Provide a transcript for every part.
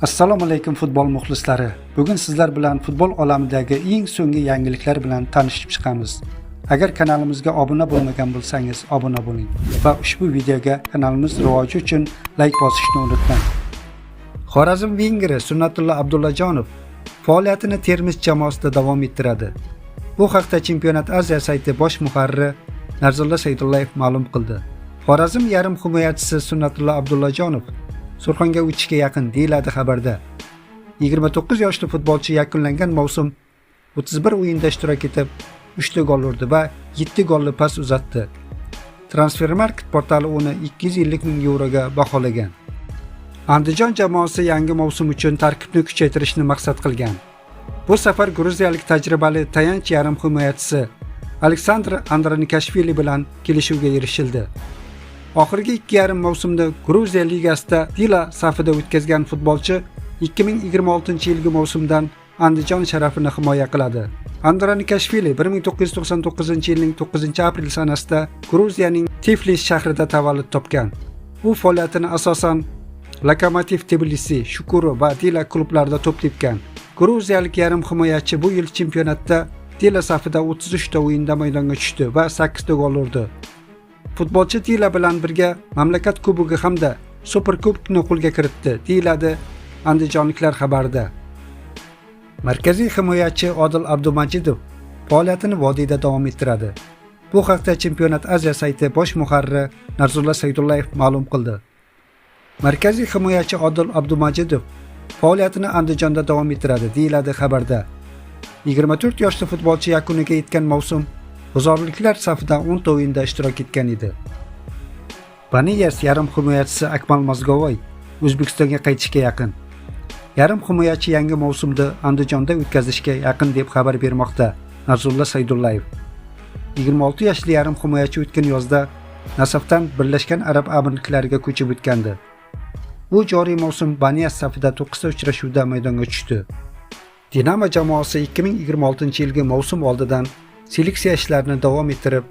Assalomu alaykum futbol muxlislari. Bugun sizlar bilan futbol olamidagi eng so'nggi yangiliklar bilan tanishib chiqamiz. Agar kanalimizga obuna bo'lmagan bo'lsangiz, obuna bo'ling va ushbu videoga kanalimiz rivoji uchun like bosishni unutmang. Xorazm vingeri Sunnatullo Abdullajonov faoliyatini Termiz jamoasida davom ettiradi. Bu haqda Chempionat Aziya sayti bosh muharriri Narzulla Saydullayev ma'lum qildi. Xorazm yarim himoyachisi Sunnatullo Abdullajonov Surxonga o'tishga yaqin deyiladi xabarda. 29 yoshli futbolchi yakunlangan mavsum 31 o'yinda ishtirok etib, 3 ta gol urdi va 7 golli pas uzatdi. Transfermarkt portali uni 250 ming yevroga baholagan. Andijon jamoasi yangi mavsum uchun tarkibni kuchaytirishni maqsad qilgan. Bu safar gruziyalik tajribali tayanch yarim himoyachisi Aleksandr Andranikashvili bilan kelishuvga erishildi. Oxirgi 2,5 mavsumda Gruziya ligasida Dila safida o'tkazgan futbolchi 2026-yilgi mavsumdan Andijon sharafini himoya qiladi. Andranikashvili 1999-yilning 9-aprel sanasida Gruziyaning Tiflis shahrida tavallud topgan. U faoliyatini asosan Lokomotiv Tbilisi, Shukuro va Dila klublarida to'p tepgan. Gruziyalik yarim himoyachi bu yil chempionatda Dila safida 33 ta o'yinda maydonga tushdi va 8 ta gol urdi. Futbolchi Dila bilan birga mamlakat kubogi hamda Super kubokni qo'lga kiritdi, deyiladi andijonliklar xabarida. Markaziy himoyachi Odil Abdumajidov faoliyatini Vodiyda davom ettiradi. Bu haqda Chempionat Aziya sayti bosh muharriri Narzulla Saydullayev ma'lum qildi. Markaziy himoyachi Odil Abdumajidov faoliyatini Andijonda davom ettiradi, deyiladi xabarda. 24 yoshli futbolchi yakuniga yetgan mavsum g'uzorliklar safida 10 ta o'yinda ishtirok etgan edi. Baniyas yarim himoyachisi Akmal Mazgovoy O'zbekistonga qaytishga yaqin. Yarim himoyachi yangi mavsumda Andijonda o'tkazishga yaqin deb xabar bermoqda Narzulla Saydullayev. 26 yoshli yarim himoyachi o'tgan yozda Nasafdan Birlashgan Arab Amirliklariga ko'chib o'tgandi. U joriy mavsum Baniyas safida 9 ta uchrashuvda maydonga tushdi. Dinamo jamoasi 2026-yilgi mavsum oldidan seleksiya ishlarini davom ettirib,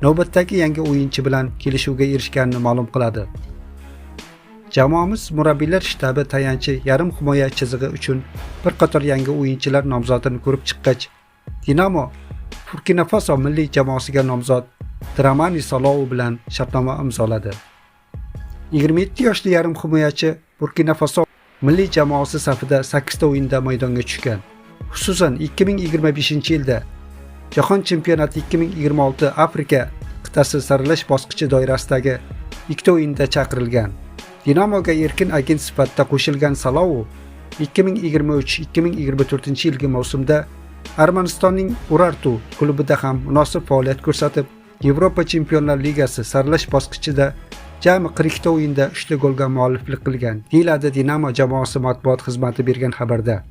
navbatdagi yangi o'yinchi bilan kelishuvga erishganini ma'lum qiladi. Jamoamiz murabbiylar shtabi tayanchi yarim himoya chizig'i uchun bir qator yangi o'yinchilar nomzodini ko'rib chiqqach, Dinamo Burkina Faso milliy jamoasiga nomzod Dramani Solou bilan shartnoma imzoladi. 27 yoshli yarim himoyachi Burkina Faso milliy jamoasi safida 8 ta o'yinda maydonga tushgan. Xususan 2025-yilda Jahon chempionati 2026 Afrika qit'asi saralash bosqichi doirasidagi 2 ta o'yinda chaqirilgan. Dinamoga erkin agent sifatida qo'shilgan Solou 2023-2024-yilgi mavsumda Armanistonning Urartu klubida ham munosib faoliyat ko'rsatib, Yevropa Chempionlar Ligasi saralash bosqichida jami 42 ta o'yinda 3 ta golga mualliflik qilgan, deyiladi Dinamo jamoasi matbuot xizmati bergan xabarda.